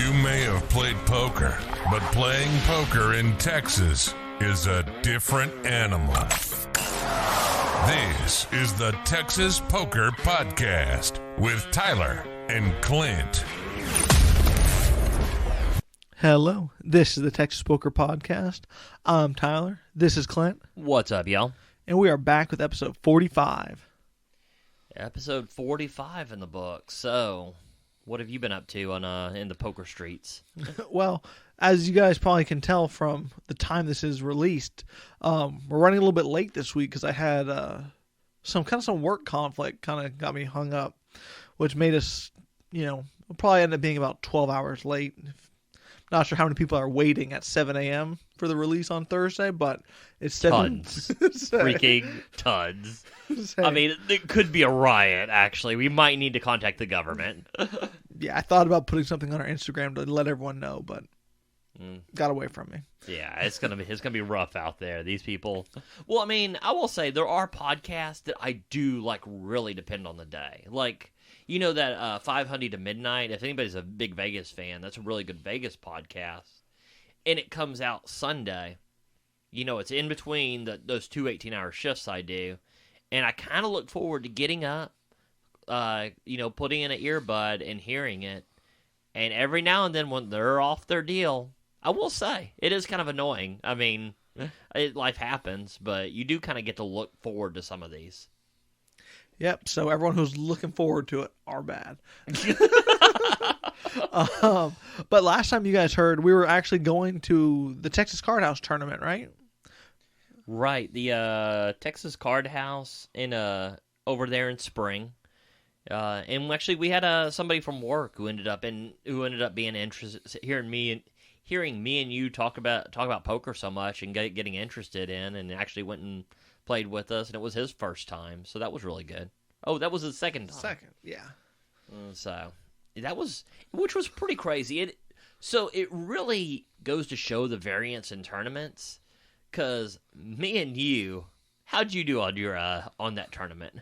You may have played poker, but playing poker in Texas is a different animal. This is the Texas Poker Podcast with Tyler and Clint. Hello, this is the Texas Poker Podcast. I'm Tyler. This is Clint. What's up, y'all? And we are back with episode 45. Episode 45 in the book. So, what have you been up to in the poker streets? Well, as you guys probably can tell from the time this is released, we're running a little bit late this week because I had some work conflict kind of got me hung up, which made us, we'll probably end up being about 12 hours late. Not sure how many people are waiting at 7 a.m. for the release on Thursday, but it's tons. Freaking tons. I mean, it could be a riot, actually. We might need to contact the government. Yeah, I thought about putting something on our Instagram to let everyone know, but got away from me. Yeah, it's gonna be rough out there. These people. Well, I mean, I will say there are podcasts that I do really depend on the day. Like, you know that 500 to Midnight? If anybody's a big Vegas fan, that's a really good Vegas podcast. And it comes out Sunday. It's in between those two 18-hour shifts I do. And I kind of look forward to getting up, putting in an earbud and hearing it. And every now and then when they're off their deal, I will say, it is kind of annoying. I mean, life happens, but you do kind of get to look forward to some of these. Yep, so everyone who's looking forward to it are bad. But last time you guys heard, we were actually going to the Texas Card House tournament, right? Right, the Texas Card House over there in Spring. And actually we had somebody from work who ended up being interested, hearing me and you talk about poker so much and getting interested in, and actually went and played with us, and it was his first time, so that was really good. Oh, that was his second time. Second, yeah. So which was pretty crazy. It really goes to show the variance in tournaments, because me and you, how'd you do on your on that tournament?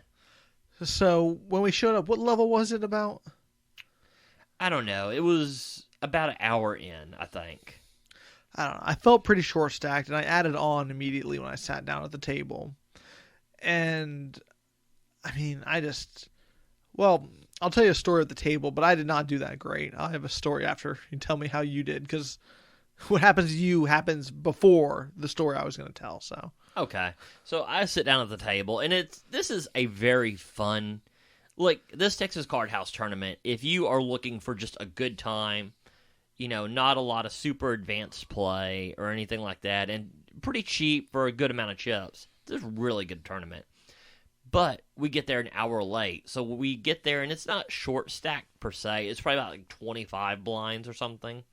So when we showed up, what level was it about? I don't know. It was about an hour in, I think. I don't know. I felt pretty short stacked, and I added on immediately when I sat down at the table. And, I mean, I'll tell you a story at the table, but I did not do that great. I'll have a story after you tell me how you did, because what happens to you happens before the story I was going to tell. So okay. So I sit down at the table, and this is a very fun, this Texas Card House tournament, if you are looking for just a good time, not a lot of super advanced play or anything like that, and pretty cheap for a good amount of chips. This is a really good tournament. But we get there an hour late. So we get there, and it's not short stacked per se. It's probably about 25 blinds or something.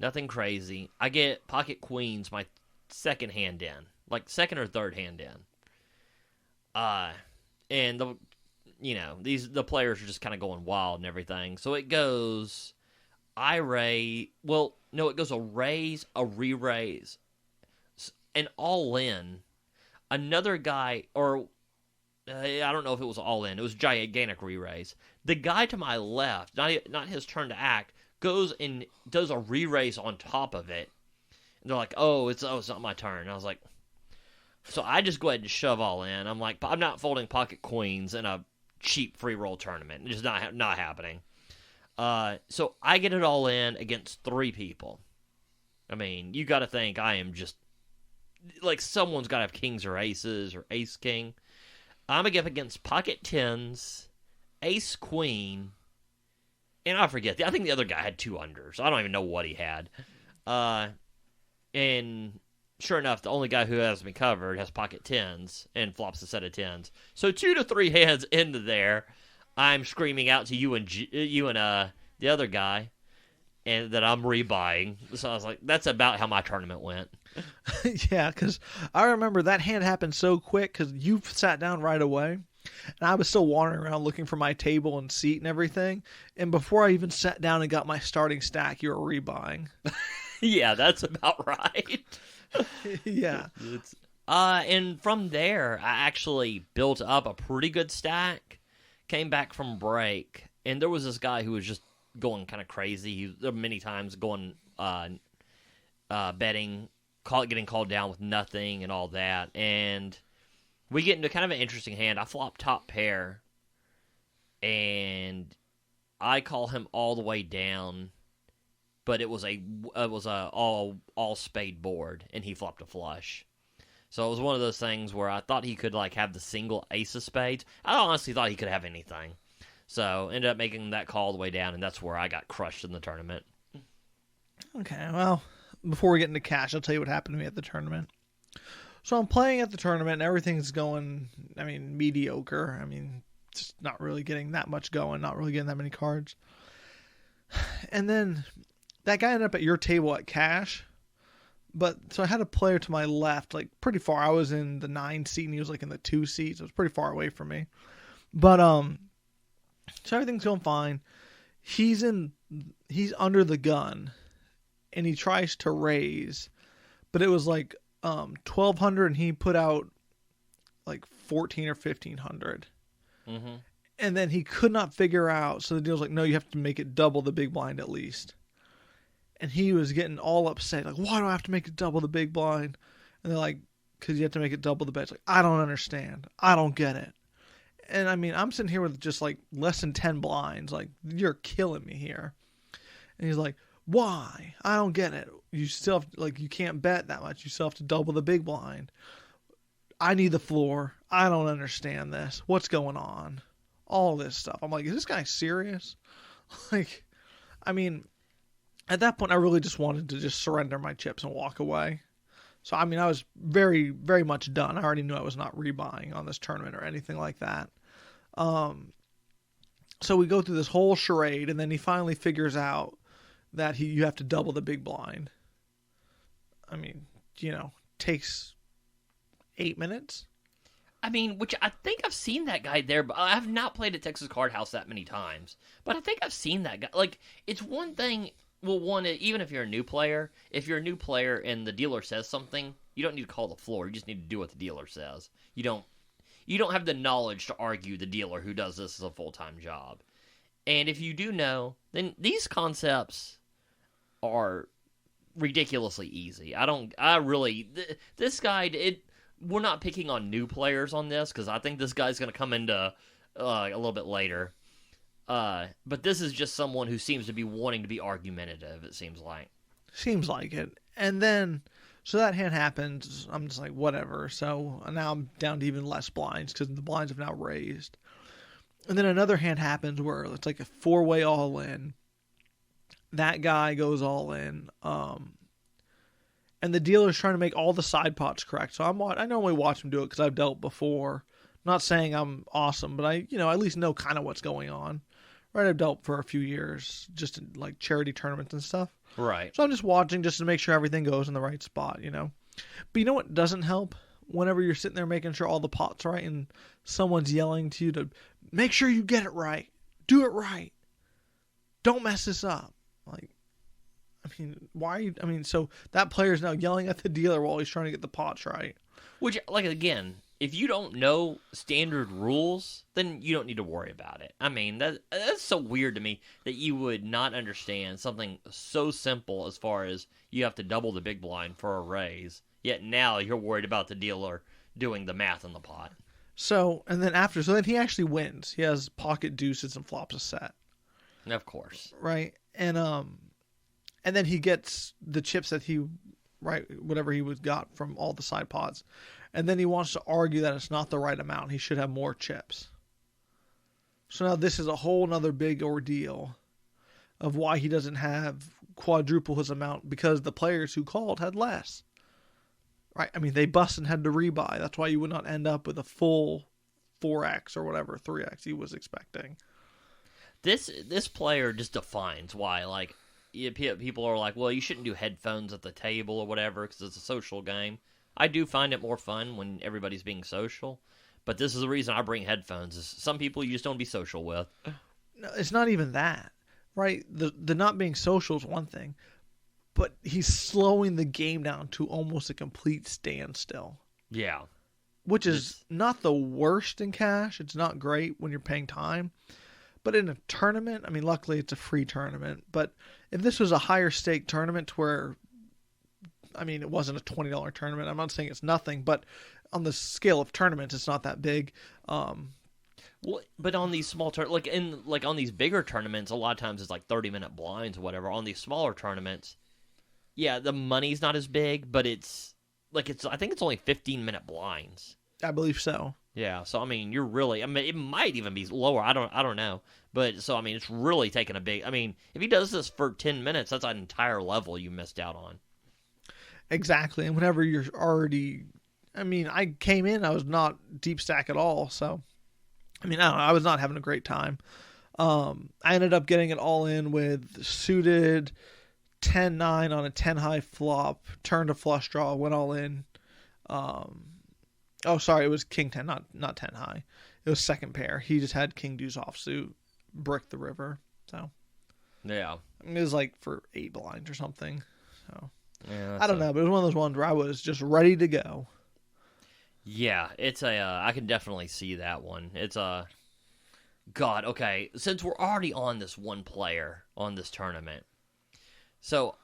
Nothing crazy. I get pocket queens my second hand in. Second or third hand in. And the players are just kind of going wild and everything. So it goes... it goes a raise, a re-raise, an all-in. Another guy, or I don't know if it was all-in. It was gigantic re-raise. The guy to my left, not his turn to act, goes and does a re-raise on top of it. And they're like, it's not my turn. And I was like, so I just go ahead and shove all in. I'm like, I'm not folding pocket queens in a cheap free roll tournament. It's just not happening. So I get it all in against three people. I mean, you got to think I am just someone's got to have kings or aces or ace king. I'm going to get against pocket tens, ace queen, and I forget. I think the other guy had two unders. I don't even know what he had. And sure enough, the only guy who has me covered has pocket tens and flops a set of tens. So 2 to 3 hands into there, I'm screaming out to you and the other guy, and that I'm rebuying. So I was like, that's about how my tournament went. Yeah, because I remember that hand happened so quick because you sat down right away, and I was still wandering around looking for my table and seat and everything. And before I even sat down and got my starting stack, you were rebuying. Yeah, that's about right. Yeah. And from there, I actually built up a pretty good stack, came back from break, and there was this guy who was just going kind of crazy. There were many times going betting, getting called down with nothing and all that. And we get into kind of an interesting hand. I flop top pair, and I call him all the way down, but it was a all spade board, and he flopped a flush. So it was one of those things where I thought he could like have the single ace of spades. I honestly thought he could have anything. So ended up making that call all the way down, and that's where I got crushed in the tournament. Okay, well, before we get into cash, I'll tell you what happened to me at the tournament. So I'm playing at the tournament, and everything's going, mediocre. Just not really getting that much going, not really getting that many cards. And then that guy ended up at your table at cash. But so I had a player to my left, like pretty far. I was in the 9 seat, and he was like in the 2 seat, so it was pretty far away from me. But so everything's going fine. He's under the gun, and he tries to raise, but it was like 1,200, and he put out like 1,400 or 1,500. Mm-hmm. And then he could not figure out, so the deal's like, no, you have to make it double the big blind at least. And he was getting all upset, like, why do I have to make it double the big blind? And they're like, because you have to make it double the bet. It's like, I don't understand. I don't get it. And I'm sitting here with just like less than 10 blinds. Like, you're killing me here. And he's like, why? I don't get it. You still have to, like, you can't bet that much. You still have to double the big blind. I need the floor. I don't understand this. What's going on? All this stuff. I'm like, is this guy serious? Like, at that point, I really just wanted to just surrender my chips and walk away. So, I was very, very much done. I already knew I was not rebuying on this tournament or anything like that. So we go through this whole charade, and then he finally figures out that you have to double the big blind. Takes 8 minutes. Which I think I've seen that guy there, but I have not played at Texas Card House that many times. But I think I've seen that guy. Like, it's one thing. Well, even if you're a new player, and the dealer says something, you don't need to call the floor. You just need to do what the dealer says. You don't have the knowledge to argue the dealer who does this as a full-time job. And if you do know, then these concepts are ridiculously easy. This guy, we're not picking on new players on this, because I think this guy's going to come into a little bit later. But this is just someone who seems to be wanting to be argumentative, it seems like. Seems like it. And then, so that hand happens. I'm just like, whatever. So now I'm down to even less blinds, because the blinds have now raised. And then another hand happens where it's like a 4-way all in. That guy goes all in. And the dealer's trying to make all the side pots correct. So I normally watch him do it because I've dealt before. Not saying I'm awesome, but I at least know kind of what's going on. Right, I've dealt for a few years, just in like charity tournaments and stuff. Right. So I'm just watching just to make sure everything goes in the right spot, But you know what doesn't help? Whenever you're sitting there making sure all the pots are right, and someone's yelling to you to make sure you get it right, do it right, don't mess this up. Like, why? So that player's now yelling at the dealer while he's trying to get the pots right. Which, like, again, if you don't know standard rules, then you don't need to worry about it. That's so weird to me that you would not understand something so simple as far as you have to double the big blind for a raise, yet now you're worried about the dealer doing the math in the pot. So then he actually wins. He has pocket deuces and flops a set. Of course. Right. And then he gets the chips that whatever he got from all the side pots. And then he wants to argue that it's not the right amount. He should have more chips. So now this is a whole nother big ordeal of why he doesn't have quadruple his amount, because the players who called had less. Right? They busted and had to rebuy. That's why you would not end up with a full 4x or whatever 3x he was expecting. This player just defines why. Like, people are like, well, you shouldn't do headphones at the table or whatever because it's a social game. I do find it more fun when everybody's being social, but this is the reason I bring headphones. Is some people you just don't be social with. No, it's not even that, right? The not being social is one thing, but he's slowing the game down to almost a complete standstill. Yeah. Which is not the worst in cash. It's not great when you're paying time, But in a tournament, I mean, luckily it's a free tournament. But if this was a higher stake tournament where, I mean, it wasn't a $20 tournament. I'm not saying it's nothing, but on the scale of tournaments, it's not that big. Well, but on these small like on these bigger tournaments, a lot of times it's like 30-minute blinds or whatever. On these smaller tournaments, yeah, the money's not as big, but it's I think it's only 15-minute blinds. I believe so. Yeah, so I mean, you're really, I mean, it might even be lower. I don't know, but so I mean, it's really taking a big. I mean, if he does this for 10 minutes, that's an entire level you missed out on. Exactly, and whenever you're already, I mean, I came in, I was not deep stack at all, so I mean, I don't know, I was not having a great time. I ended up getting it all in with suited 10-9 on a 10 high flop, turned a flush draw, went all in. Oh, sorry, it was king 10, not 10 high. It was second pair. He just had king deuce offsuit, bricked the river. So yeah, I mean, it was like for 8 blinds or something. So yeah, I don't know, but it was one of those ones where I was just ready to go. Yeah, it's I can definitely see that one. It's God, okay, since we're already on this one player on this tournament, so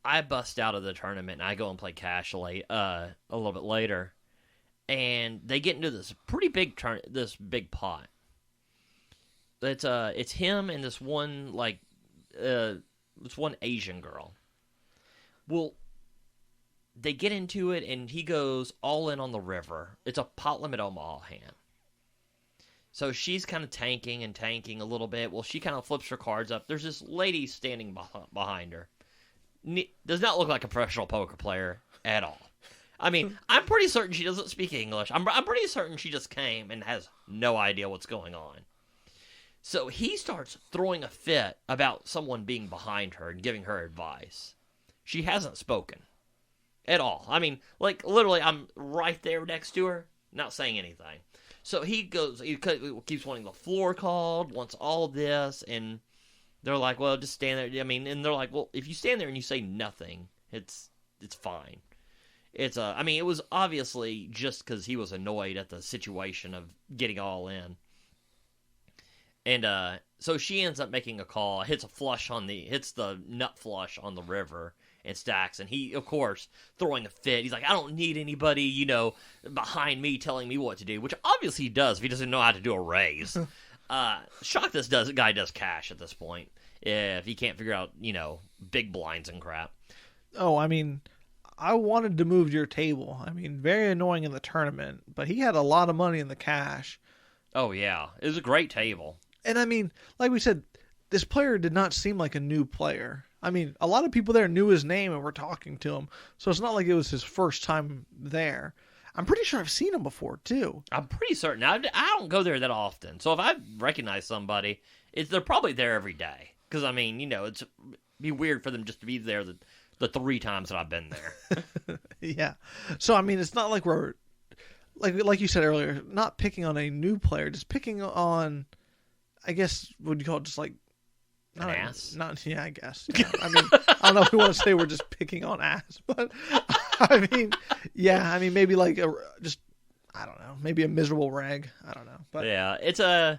I bust out of the tournament and I go and play cash a little bit later, and they get into this pretty big this big pot. It's him and this one this one Asian girl. Well, they get into it, and he goes all in on the river. It's a pot limit Omaha hand. So she's kind of tanking a little bit. Well, she kind of flips her cards up. There's this lady standing behind her. Does not look like a professional poker player at all. I mean, I'm pretty certain she doesn't speak English. I'm pretty certain she just came and has no idea what's going on. So he starts throwing a fit about someone being behind her and giving her advice. She hasn't spoken at all. I mean, like, literally, I'm right there next to her, not saying anything. So he keeps wanting the floor called, wants all this, and they're like, well, just stand there. I mean, and they're like, well, if you stand there and you say nothing, it's fine. I mean, it was obviously just because he was annoyed at the situation of getting all in. And so she ends up making a call, hits the nut flush on the river, and stacks, and he, of course, throwing a fit. He's like, I don't need anybody, behind me telling me what to do, which obviously he does if he doesn't know how to do a raise. Shocked this guy does cash at this point, if he can't figure out, big blinds and crap. Oh, I mean, I wanted to move your table. I mean, very annoying in the tournament, but he had a lot of money in the cash. Oh, yeah. It was a great table. And I mean, like we said, this player did not seem like a new player. I mean, a lot of people there knew his name and were talking to him, so it's not like it was his first time there. I'm pretty sure I've seen him before, too. I'm pretty certain. I don't go there that often, so if I recognize somebody, they're probably there every day. Because, I mean, it'd be weird for them just to be there the 3 times that I've been there. Yeah. So, I mean, it's not like we're, like you said earlier, not picking on a new player, just picking on, I guess, what would you call it, just like, An ass? Yeah, I guess. Yeah. I mean, I don't know if we want to say we're just picking on ass, but I mean, yeah, I mean, maybe like I don't know, maybe a miserable rag. I don't know. But yeah,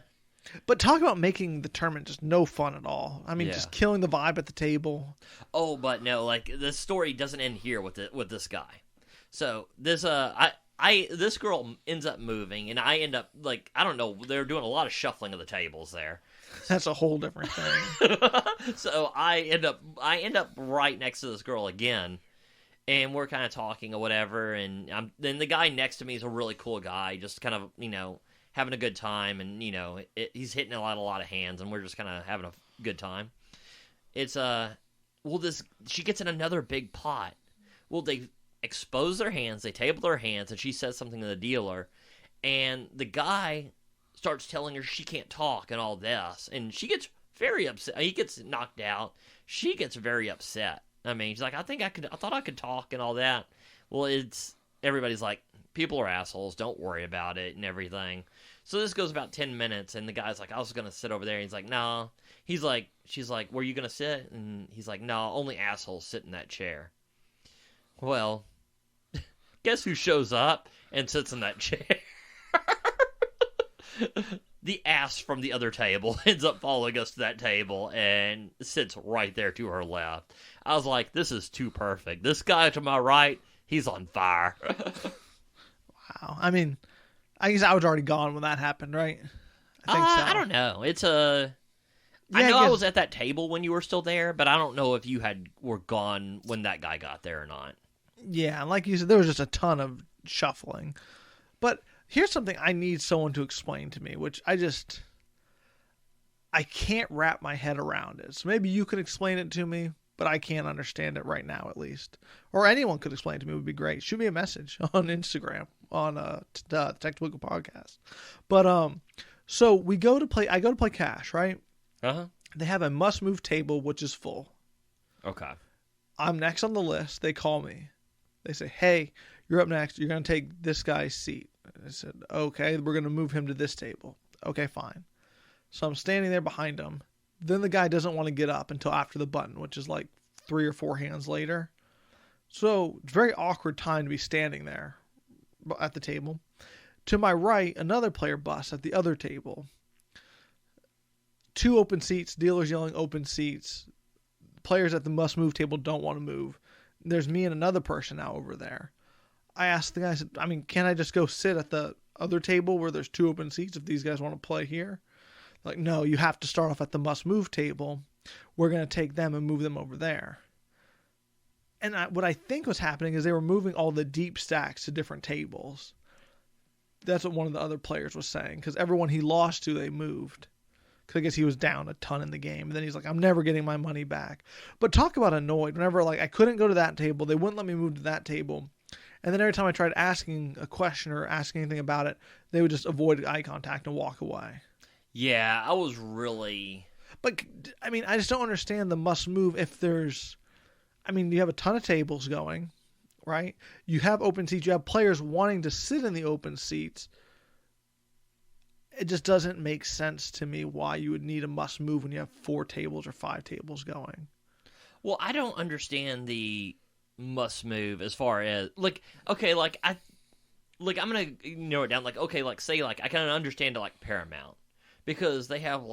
But talk about making the tournament just no fun at all. I mean, Yeah. just killing the vibe at the table. Oh, but no, like, the story doesn't end here with this guy. So, this girl ends up moving, and I end up, like, I don't know, they're doing a lot of shuffling of the tables there. That's a whole different thing. So I end up right next to this girl again, and we're kind of talking or whatever. And then the guy next to me is a really cool guy, just kind of having a good time, and he's hitting a lot of hands, and we're just kind of having a good time. It's she gets in another big pot. Well, they expose their hands, they table their hands, and she says something to the dealer, and the guy starts telling her she can't talk and all this, and she gets very upset. He gets knocked out. She gets very upset. I mean, she's like, I thought I could talk and all that. Well, everybody's like, people are assholes, don't worry about it and everything. So this goes about 10 minutes, and the guy's like, I was gonna sit over there, and he's like, no. She's like, were you gonna sit? And he's like, no, only assholes sit in that chair. Well, guess who shows up and sits in that chair? the ass from the other table ends up following us to that table and sits right there to her left. I was like, this is too perfect. This guy to my right, he's on fire. Wow. I mean, I guess I was already gone when that happened, right? I think so. I don't know. Yeah, I know I I guess- was at that table when you were still there, but I don't know if you were gone when that guy got there or not. Yeah, and like you said, there was just a ton of shuffling. But here's something I need someone to explain to me, which I can't wrap my head around it. So maybe you could explain it to me, but I can't understand it right now, at least. Or anyone could explain it to me, would be great. Shoot me a message on Instagram on the Technical Podcast. But so I go to play cash, right? Uh-huh. They have a must move table which is full. Okay. I'm next on the list. They call me. They say, "Hey, you're up next. You're going to take this guy's seat." I said, "Okay, we're going to move him to this table." Okay, fine. So I'm standing there behind him. Then the guy doesn't want to get up until after the button, which is like 3 or 4 hands later. So it's a very awkward time to be standing there at the table. To my right, another player busts at the other table. 2 open seats, dealers yelling open seats. Players at the must move table don't want to move. There's me and another person now over there. I asked the guy, I said, can I just go sit at the other table where there's 2 open seats if these guys want to play here? Like, no, you have to start off at the must move table. We're going to take them and move them over there. And what I think was happening is they were moving all the deep stacks to different tables. That's what one of the other players was saying, because everyone he lost to, they moved. Because I guess he was down a ton in the game. And then he's like, I'm never getting my money back. But talk about annoyed. Whenever I couldn't go to that table, they wouldn't let me move to that table. And then every time I tried asking a question or asking anything about it, they would just avoid eye contact and walk away. Yeah, I was really... But, I just don't understand the must move if there's... you have a ton of tables going, right? You have open seats. You have players wanting to sit in the open seats. It just doesn't make sense to me why you would need a must move when you have 4 tables or 5 tables going. Well, I don't understand the must move as far as I'm gonna narrow it down. Say I can understand Paramount because they have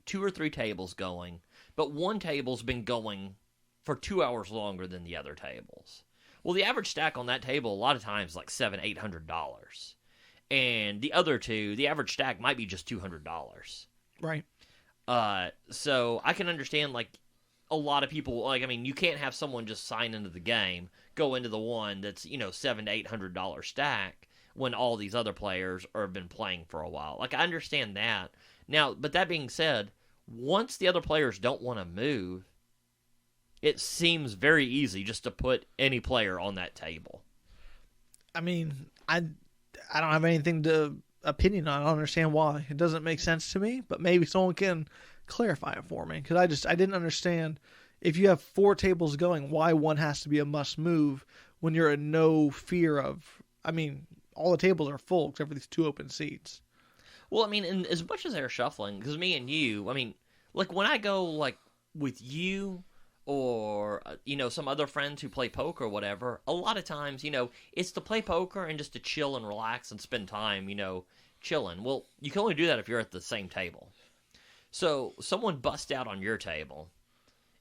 2 or 3 tables going, but one table's been going for 2 hours longer than the other tables. Well, the average stack on that table a lot of times is $700-800. And the other 2, the average stack might be just $200. Right. So I can understand a lot of people you can't have someone just sign into the game, go into the one that's $700-800 stack when all these other players have been playing for a while. I understand that now, but that being said, once the other players don't want to move, it seems very easy just to put any player on that table. I don't have anything to opinion on. I don't understand why. It doesn't make sense to me, but maybe someone can clarify it for me. Because I didn't understand, if you have 4 tables going, why one has to be a must move when you're in no fear of... all the tables are full except for these 2 open seats. Well, and as much as they're shuffling, because me and you, when I go, with you... or, some other friends who play poker or whatever, a lot of times, it's to play poker and just to chill and relax and spend time, chilling. Well, you can only do that if you're at the same table. So, someone busts out on your table,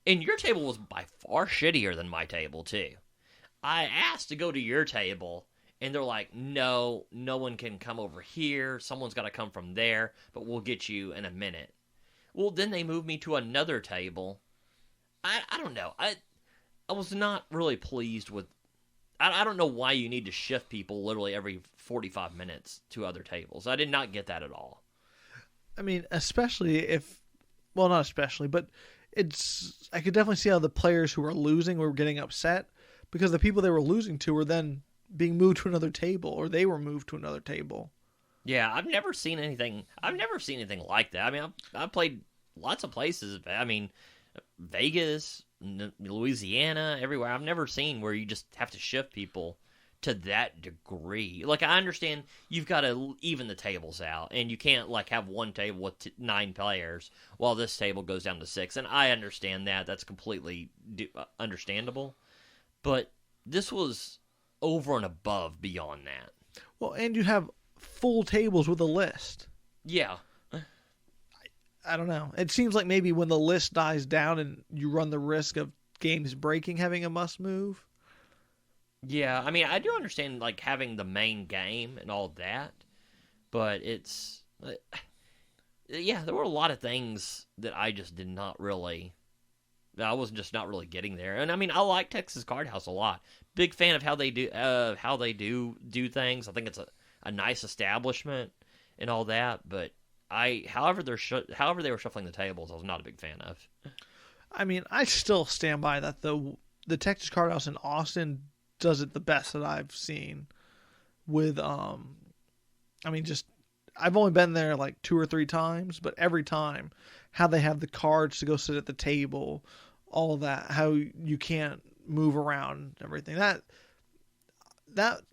and your table was by far shittier than my table, too. I asked to go to your table, and they're like, no one can come over here, someone's got to come from there, but we'll get you in a minute. Well, then they moved me to another table. I don't know. I was not really pleased with... I don't know why you need to shift people literally every 45 minutes to other tables. I did not get that at all. Especially if... Well, not especially, but it's... I could definitely see how the players who were losing were getting upset because the people they were losing to were then being moved to another table, or they were moved to another table. Yeah, I've never seen anything like that. I've played lots of places. Vegas, Louisiana, everywhere. I've never seen where you just have to shift people to that degree. I understand you've got to even the tables out, and you can't have one table with 9 players while this table goes down to 6. And I understand that. That's completely understandable. But this was over and above beyond that. Well, and you have full tables with a list. Yeah. I don't know. It seems like maybe when the list dies down and you run the risk of games breaking, having a must move. Yeah, I mean, I do understand like having the main game and all that, but it's yeah, there were a lot of things that I just did not really. I was just not really getting there, and I mean, I like Texas Card House a lot. Big fan of how they do things. I think it's a nice establishment and all that. But however they were shuffling the tables, I was not a big fan of. I mean, I still stand by that the Texas Card House in Austin does it the best that I've seen. With I mean, just I've only been there like 2 or 3 times, but every time, how they have the cards to go sit at the table, all that, how you can't move around, everything. That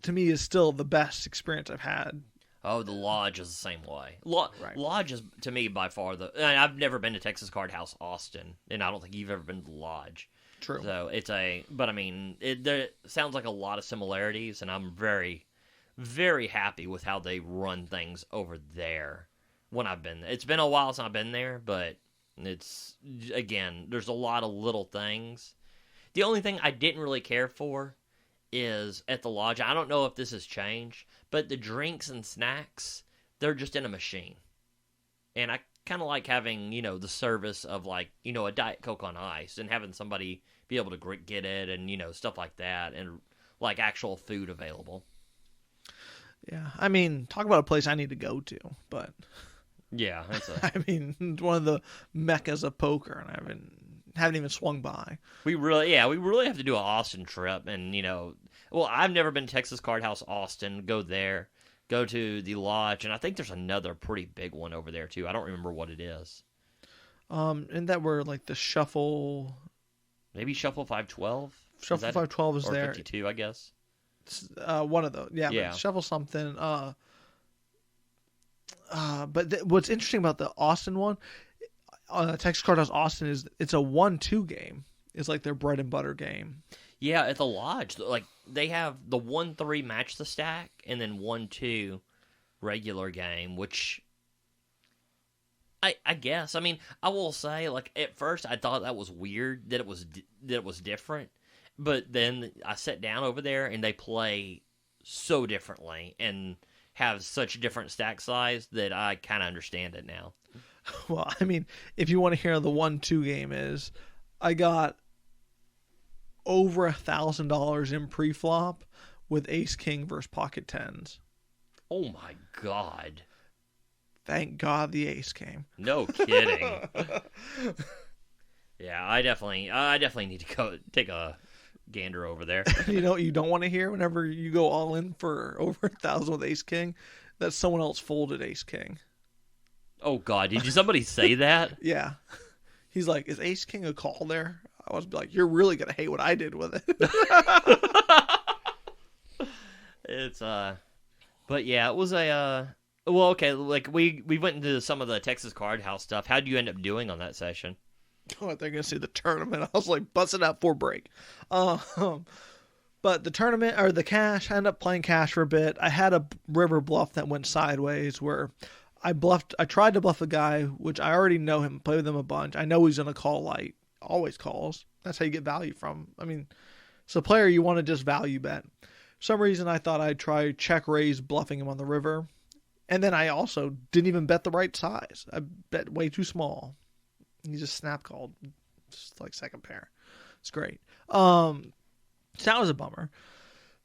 to me is still the best experience I've had. Oh, the Lodge is the same way. Right. Lodge is, to me, by far I've never been to Texas Card House Austin, and I don't think you've ever been to the Lodge. True. So but I mean, it sounds like a lot of similarities, and I'm very, very happy with how they run things over there when I've been there. It's been a while since I've been there, but it's, again, there's a lot of little things. The only thing I didn't really care for is at the Lodge, I don't know if this has changed, but the drinks and snacks, they're just in a machine. And I kind of like having, the service of like, a Diet Coke on ice and having somebody be able to get it and, stuff like that, and like actual food available. Yeah, I mean, talk about a place I need to go to, but yeah, I mean, it's one of the meccas of poker, and I haven't even swung by. We really have to do an Austin trip, and well, I've never been to Texas Card House Austin. Go there, go to the Lodge, and I think there's another pretty big one over there too. I don't remember what it is. And that were like the Shuffle. Maybe Shuffle 512. Shuffle 512 is or there. 52, I guess. One of those, yeah. Shuffle something. But what's interesting about the Austin one, Texas Card House Austin, is it's a 1-2 game. It's like their bread and butter game. Yeah, at the Lodge, like they have the 1-3 match the stack, and then 1-2 regular game, which I guess. I mean, I will say, like at first, I thought that was weird that it was different. But then I sat down over there, and they play so differently and have such different stack size that I kind of understand it now. Well, I mean, if you want to hear the 1-2 game is, I got over $1,000 in pre-flop with Ace King versus Pocket Tens. Oh my God! Thank God the Ace came. No kidding. Yeah, I definitely need to go take a gander over there. You know what you don't want to hear whenever you go all in for over 1,000 with Ace King? That someone else folded Ace King. Oh God, did somebody say that? Yeah. He's like, is Ace King a call there? I was like, you're really going to hate what I did with it. It's, but yeah, it was well, okay, like we went into some of the Texas Card House stuff. How'd you end up doing on that session? Oh, they're going to see the tournament. I was like, busting out for break. But the tournament, or the cash, I ended up playing cash for a bit. I had a river bluff that went sideways where I tried to bluff a guy, which I already know him, play with him a bunch. I know he's going to call light. Always calls. That's how you get value from. I mean, it's a player you want to just value bet. For some reason, I thought I'd try check raise bluffing him on the river. And then I also didn't even bet the right size. I bet way too small. He just snap called. Just like second pair. It's great. So that was a bummer.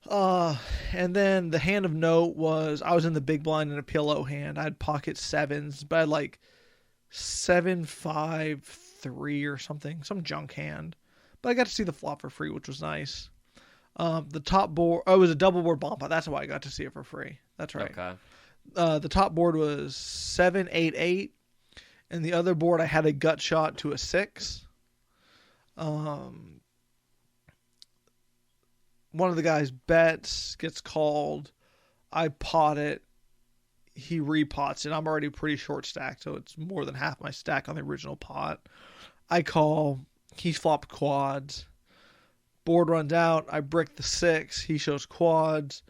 And then the hand of note was I was in the big blind in a PLO hand. I had pocket sevens, but I had like 7-5-3 or something, some junk hand. But I got to see the flop for free, which was nice. The top board, it was a double board bump. That's why I got to see it for free. That's right. Okay. The top board was 7-8-8, and the other board I had a gut shot to a 6. One of the guys bets, gets called. I pot it. He repots it. I'm already pretty short stacked, so it's more than half my stack on the original pot. I call. He flopped quads. Board runs out. I brick the 6. He shows quads.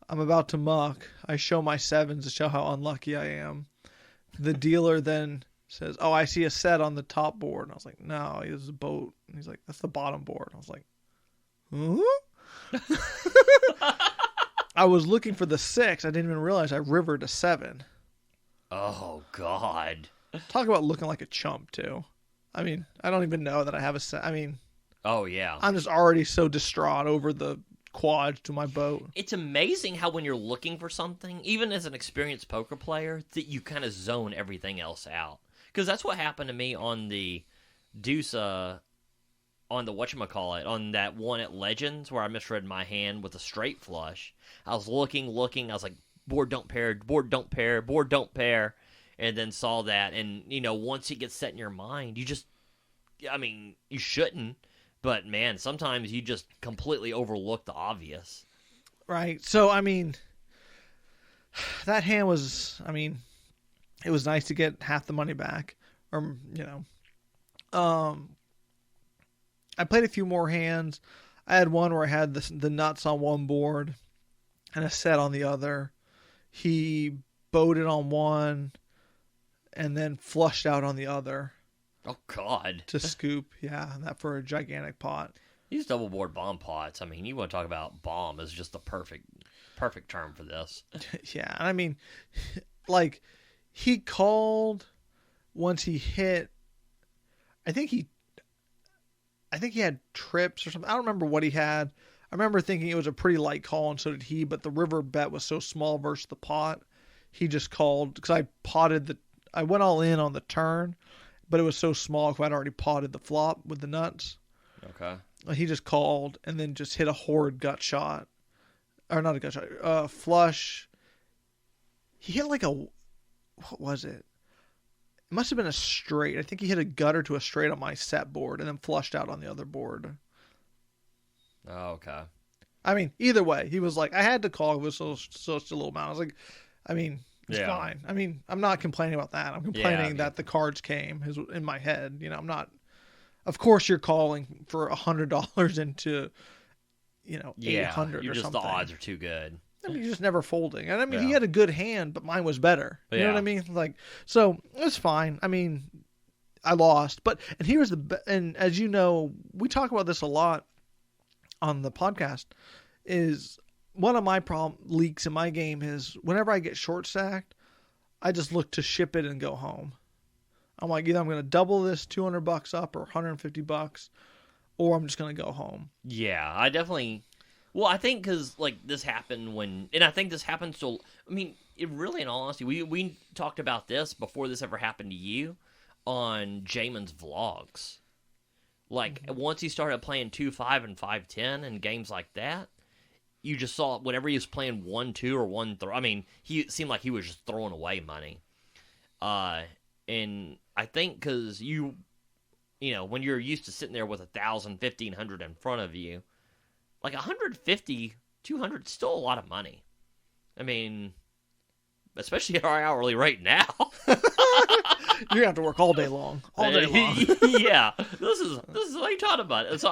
I'm about to muck. I show my sevens to show how unlucky I am. The dealer then says, "Oh, I see a set on the top board." And I was like, "No, it's a boat." And he's like, "That's the bottom board." I was like, "Huh?" I was looking for the 6. I didn't even realize I rivered a 7. Oh, God. Talk about looking like a chump, too. I mean, I don't even know that I have a set. I mean, oh, yeah. I'm just already so distraught over the quads to my boat. It's amazing how when you're looking for something, even as an experienced poker player, that you kind of zone everything else out. Because that's what happened to me on the Deuce, on the whatchamacallit, on that one at Legends where I misread my hand with a straight flush. I was looking. I was like, board don't pair, board don't pair, board don't pair. And then saw that. And, once it gets set in your mind, you shouldn't. But, man, sometimes you just completely overlook the obvious. Right. So, that hand was, it was nice to get half the money back. Or, I played a few more hands. I had one where I had the nuts on one board and a set on the other. He boated on one and then flushed out on the other. Oh, God. To scoop, yeah, that for a gigantic pot. These double board bomb pots, you want to talk about bomb is just the perfect term for this. Yeah, he called once he hit, I think he had trips or something. I don't remember what he had. I remember thinking it was a pretty light call, and so did he, but the river bet was so small versus the pot. He just called, because I went all in on the turn, but it was so small because I'd already potted the flop with the nuts. Okay. He just called and then just hit a horrid gut shot. Or not a gut shot, flush. He hit what was it? It must have been a straight. I think he hit a gutter to a straight on my set board and then flushed out on the other board. Oh, okay. Either way, he was like, I had to call. It was such a little amount. I was like, it's fine. I'm not complaining about that. I'm complaining that the cards came in my head. I'm not. Of course, you're calling for $100 into, $800 you're or just something. The odds are too good. You're just never folding. And he had a good hand, but mine was better. You know what I mean? So it was fine. I lost, and here's and as you know, we talk about this a lot on the podcast, is one of my leaks in my game is whenever I get short stacked, I just look to ship it and go home. I'm like, either I'm going to double this $200 up or $150, or I'm just going to go home. Yeah, I definitely. Well, I think because this happened and I think this happens to. It really, in all honesty, we talked about this before this ever happened to you on Jamin's vlogs. Once he started playing 2-5 and 5-10 and games like that, you just saw whenever he was playing 1-2 or 1-3. He seemed like he was just throwing away money. And I think because when you're used to sitting there with 1,000, 1,500 in front of you, 150, 200 is still a lot of money. Especially at our hourly rate now. You're going to have to work all day long. All day long. Yeah. This is what you're talking about. So,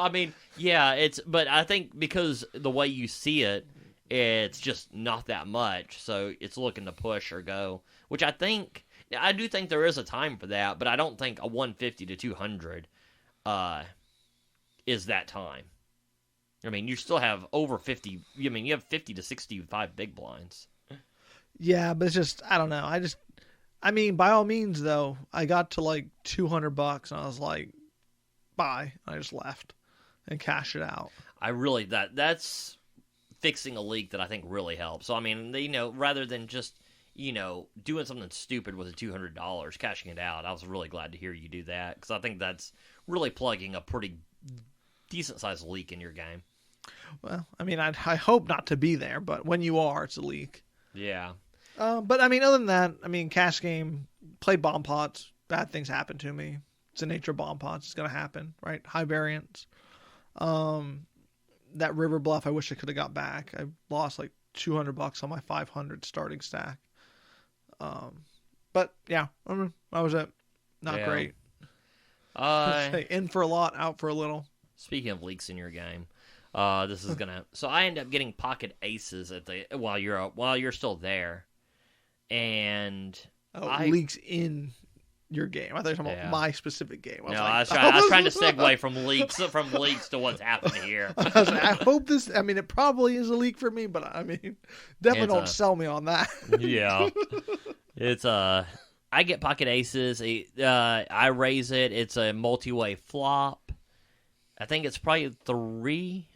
but I think because the way you see it, it's just not that much. So it's looking to push or go, which I do think there is a time for that, but I don't think a 150 to 200 is that time. You still have over 50. You have 50 to 65 big blinds. Yeah, but it's just, I don't know. By all means, though, I got to $200 and I was like, bye. And I just left and cashed it out. That's fixing a leak that I think really helps. So, rather than just, doing something stupid with the $200, cashing it out, I was really glad to hear you do that because I think that's really plugging a pretty decent-sized leak in your game. Well, I hope not to be there, but when you are, it's a leak. Yeah. But other than that, cash game, played bomb pots, bad things happen to me. It's the nature of bomb pots. It's going to happen, right? High variance. That river bluff, I wish I could have got back. I lost $200 on my 500 starting stack. But yeah, that was it. Not great. In for a lot, out for a little. Speaking of leaks in your game, this is gonna. So I end up getting pocket aces while you're still there, and leaks in your game. I thought you were talking about my specific game. I was trying to segue from leaks to what's happening here. I was like, I hope this. I mean, it probably is a leak for me, but I mean, definitely don't sell me on that. Yeah, it's I get pocket aces. I raise it. It's a multi-way flop. I think it's probably 3.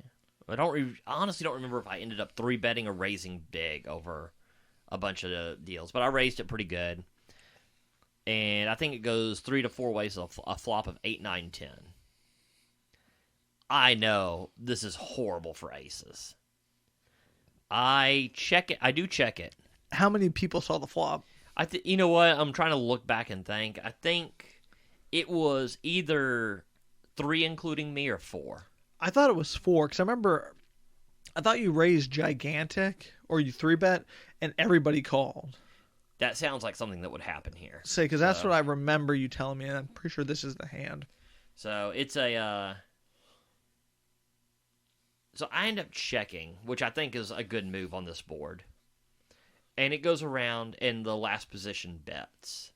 I honestly don't remember if I ended up 3-betting or raising big over a bunch of the deals, but I raised it pretty good. And I think it goes 3 to 4 ways, a flop of 8, 9, 10. I know this is horrible for aces. I check it. I do check it. How many people saw the flop? You know what? I'm trying to look back and think. I think it was either 3 including me or 4. I thought it was 4 because I thought you raised gigantic or you 3-bet and everybody called. That sounds like something that would happen here. Say, because that's what I remember you telling me, and I'm pretty sure this is the hand. So it's a. So I end up checking, which I think is a good move on this board. And it goes around, and the last position bets.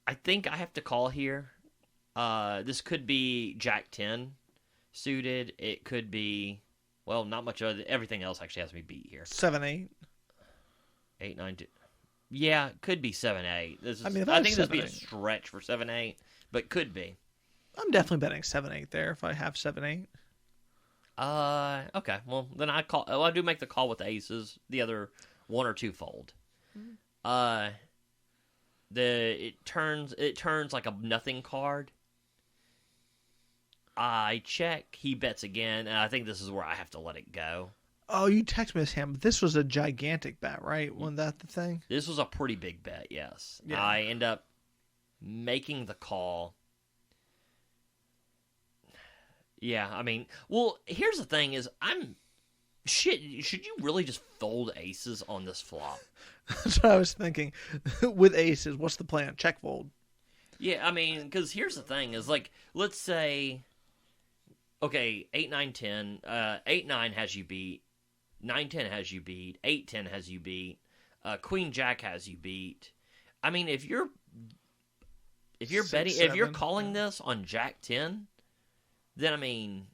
I think I have to call here. This could be Jack 10 suited. It could be, well, not much other. Everything else actually has to be beat here. 7, 8. 8, 9, 2. Yeah, could be 7, 8. I mean, I think this would be a stretch for 7, 8, but could be. I'm definitely betting 7, 8 there if I have 7, 8. Okay. Well, then I call. Oh, I do make the call with the aces. The other 1 or 2 fold. It turns like a nothing card. I check. He bets again, and I think this is where I have to let it go. Oh, you text me this hand, but this was a gigantic bet, right? Wasn't that the thing? This was a pretty big bet, yes. Yeah. I end up making the call. Yeah, I mean, well, here's the thing is, should you really just fold aces on this flop? That's what I was thinking. With aces, what's the plan? Check fold. Yeah, I mean, because here's the thing is, like, let's say, okay, 8, 9, 10, 8, 9 has you beat, 9, 10 has you beat, 8, 10 has you beat, Queen, Jack has you beat. I mean, if you're betting, if you're calling this on Jack 10, then, I mean,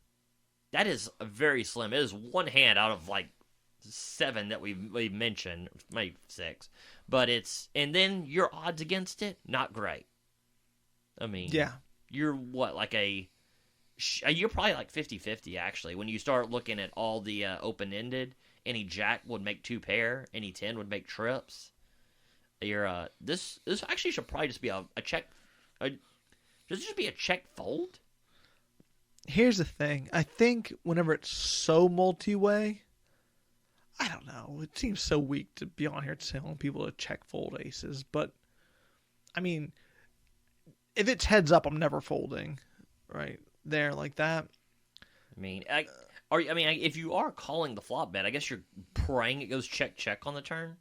that is very slim. It is one hand out of, like, 7 that we mentioned, maybe 6. But and then your odds against it, not great. I mean, yeah. You're what, like you're probably like 50-50, actually. When you start looking at all the open-ended, any Jack would make 2 pair, any 10 would make trips. This actually should probably just be a check. Should it just be a check fold? Here's the thing. I think whenever it's so multi-way, I don't know. It seems so weak to be on here telling people to check fold aces. But, I mean, if it's heads up, I'm never folding right there like that. I mean, if you are calling the flop bet, I guess you're praying it goes check on the turn.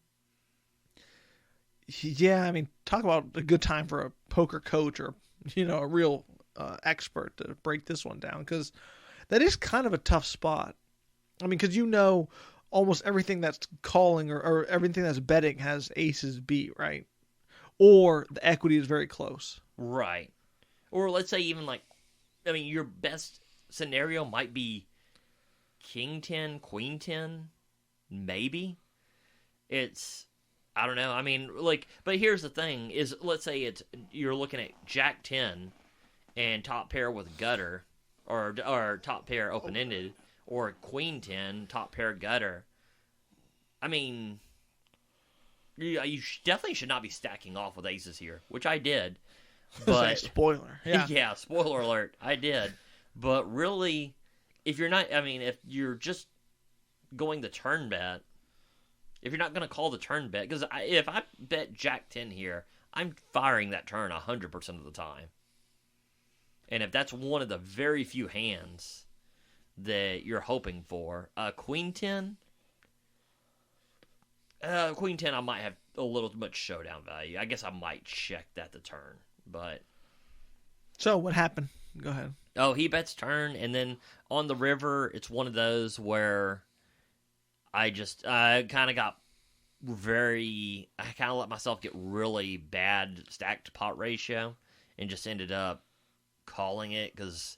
Yeah, I mean, talk about a good time for a poker coach or, a real expert to break this one down, because that is kind of a tough spot. I mean, because almost everything that's calling or everything that's betting has aces beat, right? Or the equity is very close. Right. Or let's say even your best scenario might be King 10, Queen 10, maybe. I don't know. I mean, but here's the thing is, let's say you're looking at Jack 10 and top pair with gutter, or top pair open-ended, or Queen 10, top pair gutter. I mean, you definitely should not be stacking off with aces here, which I did. But spoiler. Yeah. Yeah, spoiler alert. I did. But really, if you're just going the turn bet, if you're not going to call the turn bet, because if I bet Jack 10 here, I'm firing that turn 100% of the time. And if that's one of the very few hands that you're hoping for, Queen 10, I might have a little too much showdown value. I guess I might check that the turn, but. So what happened? Go ahead. Oh, he bets turn, and then on the river, it's one of those where I kind of got I kind of let myself get really bad stacked pot ratio and just ended up calling it because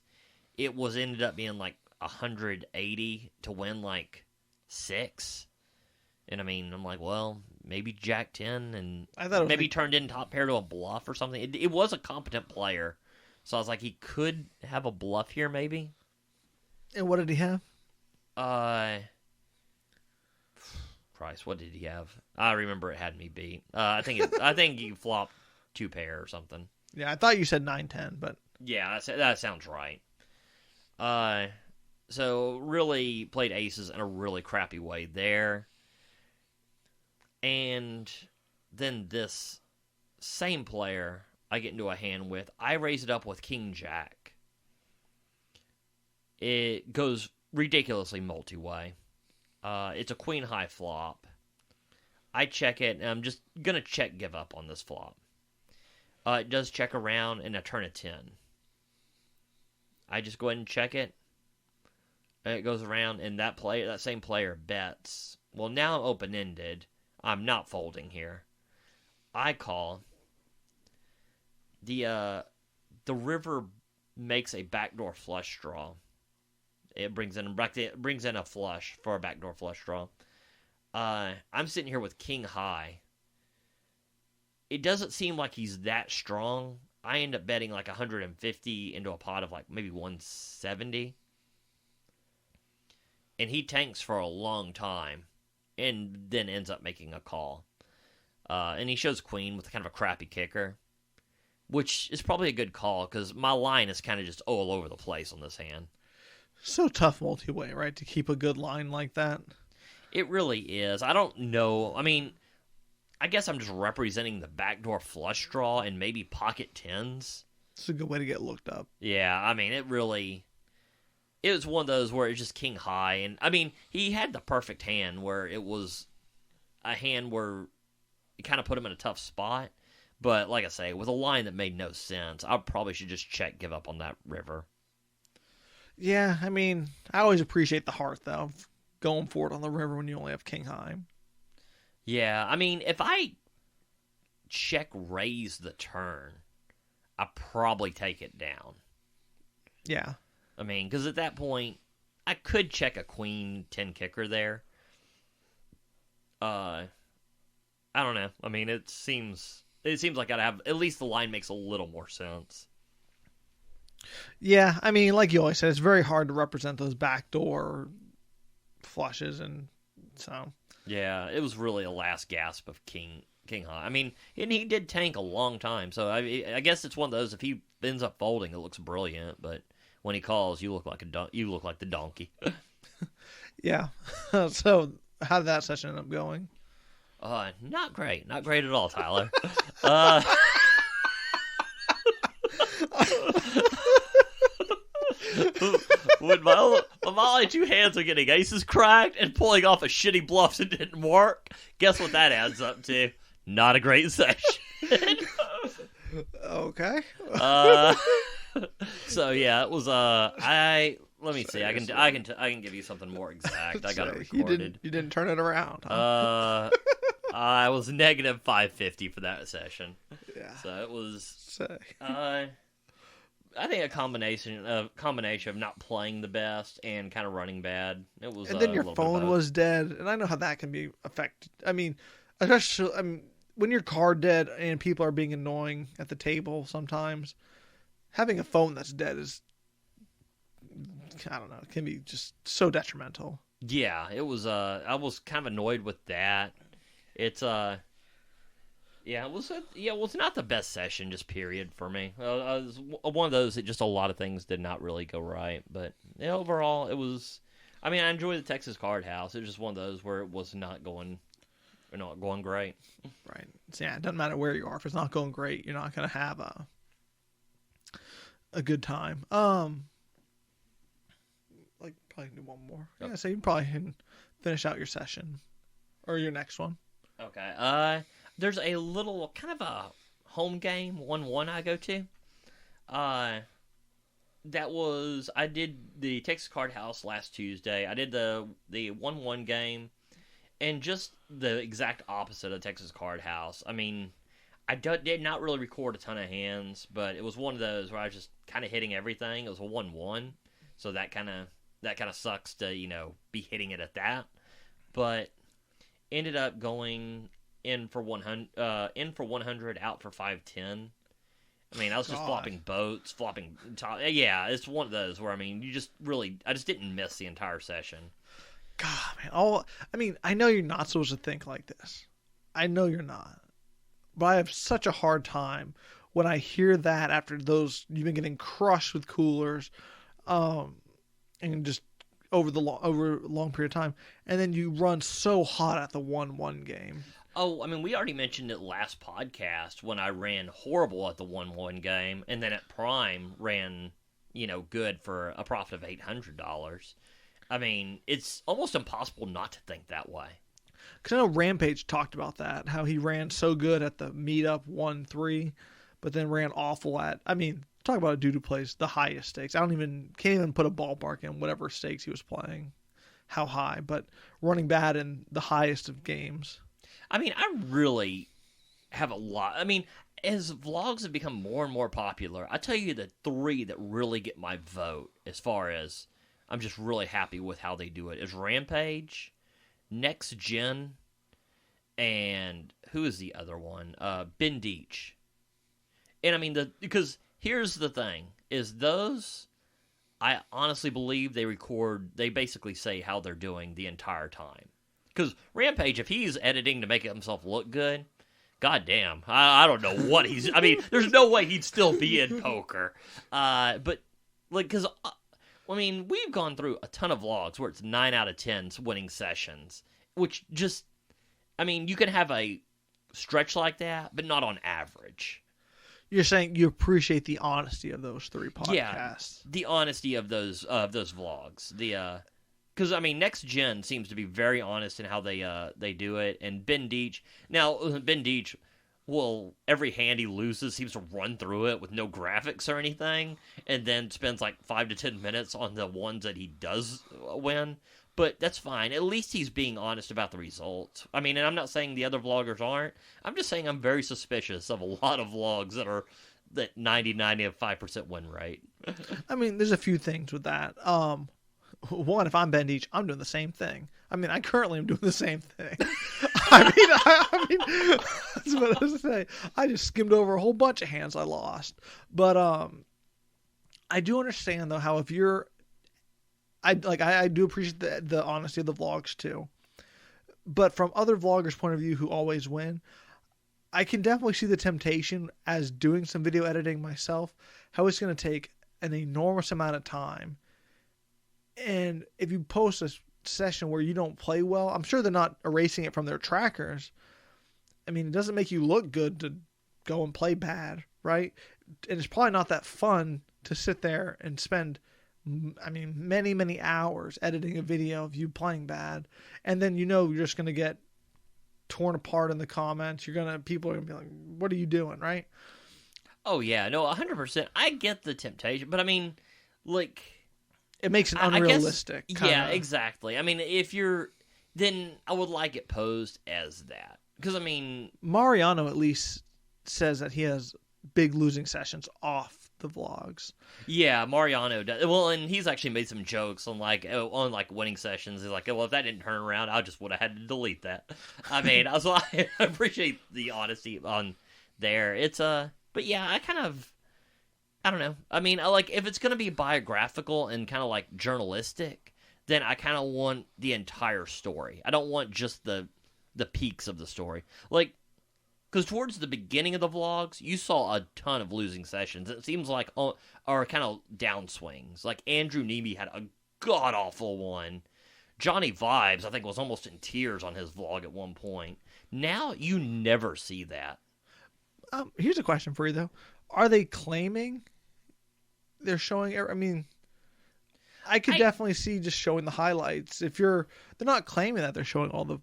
it ended up being like 180 to win like 6. And I mean, I'm like, well, maybe Jack 10 and maybe turned in top pair to a bluff or something. It was a competent player. So I was like, he could have a bluff here maybe. And what did he have? Price, what did he have? I remember it had me beat. I think he flopped 2 pair or something. Yeah, I thought you said 9-10, but yeah, that sounds right. So really played aces in a really crappy way there. And then this same player I get into a hand with, I raise it up with King Jack. It goes ridiculously multi-way. It's a queen high flop. I check it, and I'm just going to check give up on this flop. It does check around, and I turn a 10. I just go ahead and check it. And it goes around, and that same player bets. Well, now I'm open-ended. I'm not folding here. I call. The river makes a backdoor flush draw. It brings in a flush for a backdoor flush draw. I'm sitting here with king high. It doesn't seem like he's that strong. I end up betting like 150 into a pot of like maybe 170. And he tanks for a long time and then ends up making a call. And he shows queen with kind of a crappy kicker, which is probably a good call because my line is kind of just all over the place on this hand. So tough multi-way, right, to keep a good line like that? It really is. I don't know. I mean, I guess I'm just representing the backdoor flush draw and maybe pocket 10s. It's a good way to get looked up. Yeah, I mean, it was one of those where it's just king high. And, I mean, he had the perfect hand where it was a hand where it kind of put him in a tough spot. But, like I say, with a line that made no sense, I probably should just check give up on that river. Yeah, I mean, I always appreciate the heart, though, of going for it on the river when you only have king high. Yeah, I mean, if I check raise the turn, I probably take it down. Yeah. I mean, because at that point, I could check a queen 10 kicker there. I don't know. I mean, it seems like I'd have, at least the line makes a little more sense. Yeah, I mean, like you always said, it's very hard to represent those backdoor flushes, and so. Yeah, it was really a last gasp of king high. I mean, and he did tank a long time, so I guess it's one of those. If he ends up folding, it looks brilliant, but when he calls, you look like the donkey. Yeah. So how did that session end up going? Not great at all, Tyler. When my only 2 hands are getting aces cracked and pulling off a shitty bluff that didn't work, guess what that adds up to? Not a great session. Okay. So yeah, it was. Let me see. I can give you something more exact. I got it recorded. You didn't turn it around. Huh? I was negative 550 for that session. Yeah. So it was. I think a combination of not playing the best and kind of running bad. It was. And then your phone was dead, and I know how that can be affected. I mean, especially when your card dead and people are being annoying at the table. Sometimes having a phone that's dead is, I don't know, it can be just so detrimental. Yeah, it was. I was kind of annoyed with that. It's Yeah, it was not the best session, just period, for me. It was one of those that just a lot of things did not really go right. But yeah, overall, it was... I mean, I enjoyed the Texas Card House. It was just one of those where it was not going great. Right. So, yeah, it doesn't matter where you are. If it's not going great, you're not going to have a good time. Like, probably do one more. Yep. Yeah, so you probably can finish out your session. Or your next one. Okay. There's a little kind of a home game 1-1 I go to. I did the Texas Card House last Tuesday. I did the 1-1 game, And just the exact opposite of Texas Card House. I mean, did not really record a ton of hands, but it was one of those where I was just kind of hitting everything. It was a 1-1, so that kind of sucks to be hitting it at that. But ended up going in for 100, out for 510. I mean, I was just flopping boats, flopping top. Yeah, it's one of those where I just didn't miss the entire session. God, man, I know you're not supposed to think like this. I know you're not. But I have such a hard time when I hear that after those, you've been getting crushed with coolers, and just over a long period of time, and then you run so hot at the 1-1 game. Oh, I mean, we already mentioned it last podcast when I ran horrible at the 1-1 game, and then at Prime ran, good for a profit of $800. I mean, it's almost impossible not to think that way. Because I know Rampage talked about that, how he ran so good at the meetup 1-3, but then ran awful at, talk about a dude who plays the highest stakes. Can't even put a ballpark in whatever stakes he was playing, how high, but running bad in the highest of games. I mean, I really have a lot. I mean, as vlogs have become more and more popular, I tell you the 3 that really get my vote as far as I'm just really happy with how they do it is Rampage, Next Gen, and who is the other one? Ben Deach. And I mean, because here's the thing, is those, I honestly believe they basically say how they're doing the entire time. Because Rampage, if he's editing to make himself look good, goddamn, I don't know what he's, there's no way he'd still be in poker. But, because, we've gone through a ton of vlogs where it's 9 out of 10 winning sessions, which just, you can have a stretch like that, but not on average. You're saying you appreciate the honesty of those 3 podcasts. Yeah, the honesty of those vlogs. Because, Next Gen seems to be very honest in how they do it. And Ben Deach, every hand he loses seems to run through it with no graphics or anything, and then spends like 5 to 10 minutes on the ones that he does win. But that's fine. At least he's being honest about the results. And I'm not saying the other vloggers aren't. I'm just saying I'm very suspicious of a lot of vlogs that 95% win rate. There's a few things with that. One, if I'm Ben Deach, I'm doing the same thing. I currently am doing the same thing. That's what I was saying. I just skimmed over a whole bunch of hands I lost. But I do understand, though, how if you're... I do appreciate the honesty of the vlogs, too. But from other vloggers' point of view who always win, I can definitely see the temptation as doing some video editing myself, how it's going to take an enormous amount of time. And if you post a session where you don't play well, I'm sure they're not erasing it from their trackers. It doesn't make you look good to go and play bad, right? And it's probably not that fun to sit there and spend, many, many hours editing a video of you playing bad. And then you're just going to get torn apart in the comments. People are going to be like, what are you doing, right? Oh, yeah. No, 100%. I get the temptation, but it makes it unrealistic. Yeah, exactly. If you're... Then I would like it posed as that. Because, Mariano at least says that he has big losing sessions off the vlogs. Yeah, Mariano does. Well, and he's actually made some jokes on winning sessions. He's like, well, if that didn't turn around, I just would have had to delete that. I appreciate the honesty on there. But yeah, I don't know. If it's going to be biographical and kind of journalistic, then I kind of want the entire story. I don't want just the peaks of the story. Because towards the beginning of the vlogs, you saw a ton of losing sessions. It seems like are kind of downswings. Andrew Nemi had a god-awful one. Johnny Vibes, I think, was almost in tears on his vlog at one point. Now, you never see that. Here's a question for you, though. Are they claiming they're showing... I could definitely see just showing the highlights. They're not claiming that they're showing all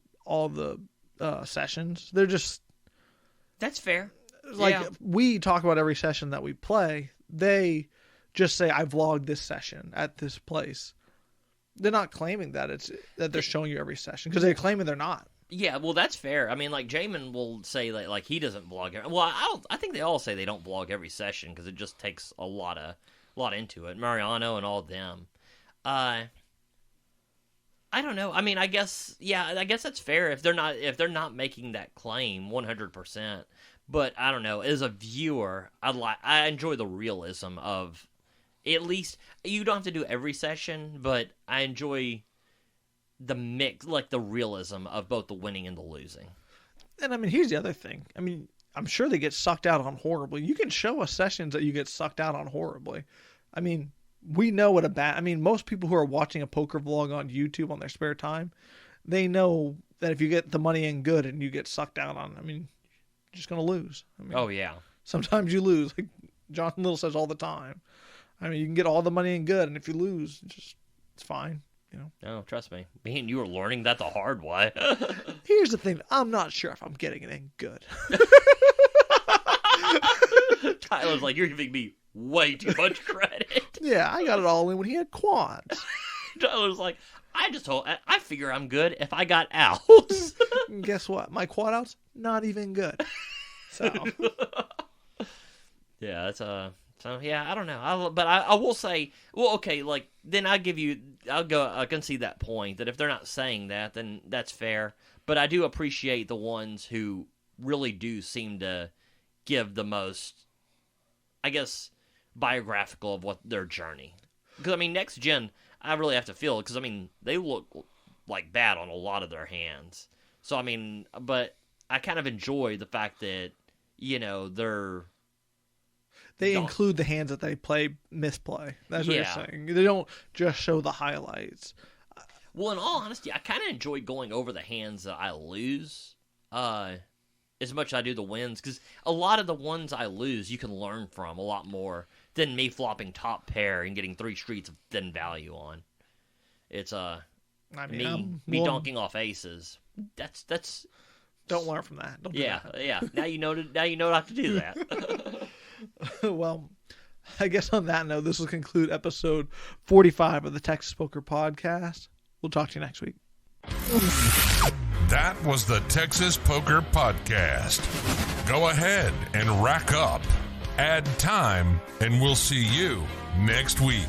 the sessions. They're just... That's fair. We talk about every session that we play. They just say, I vlogged this session at this place. They're not claiming that they're showing you every session because they're claiming they're not. Yeah, well, that's fair. I mean, like Jamin will say that like he doesn't vlog. Well, I think they all say they don't vlog every session because it just takes a lot into it. Mariano and all of them. I don't know. I mean, I guess that's fair if they're not making that claim 100%. But I don't know. As a viewer, I enjoy the realism of, at least you don't have to do every session, but I enjoy the mix, like the realism of both the winning and the losing. And I mean, here's the other thing. I mean, I'm sure they get sucked out on horribly. You can show us sessions that you get sucked out on horribly. I mean, we know what most people who are watching a poker vlog on YouTube on their spare time, they know that if you get the money in good and you get sucked out on, I mean, you're just going to lose. I mean, oh, yeah. Sometimes you lose. Like Jonathan Little says all the time. I mean, you can get all the money in good, and if you lose, it's fine. You know? No, trust me. Me and you are learning that the hard way. Here's the thing. I'm not sure if I'm getting it in good. Tyler's like, you're giving me way too much credit. Yeah, I got it all in when he had quads. Tyler's like, I figure I'm good if I got outs. Guess what? My quad outs, not even good. So. Yeah, that's So yeah, I don't know. But I will say, well, okay, like then I can see that point that if they're not saying that, then that's fair. But I do appreciate the ones who really do seem to give the most, I guess, biographical of what their journey. Because I mean, next gen, I really have to feel, because I mean, they look like bad on a lot of their hands. So I mean, but I kind of enjoy the fact that, you know, they include the hands that they misplay. That's what you're saying. They don't just show the highlights. Well, in all honesty, I kind of enjoy going over the hands that I lose as much as I do the wins, because a lot of the ones I lose you can learn from a lot more than me flopping top pair and getting 3 streets of thin value on. It's me donking off aces. That's don't learn from that. Don't do that. Yeah. Now you know not to do that. Well, I guess on that note, this will conclude episode 45 of the Texas Poker Podcast. We'll talk to you next week. That was the Texas Poker Podcast. Go ahead and rack up, add time, and we'll see you next week.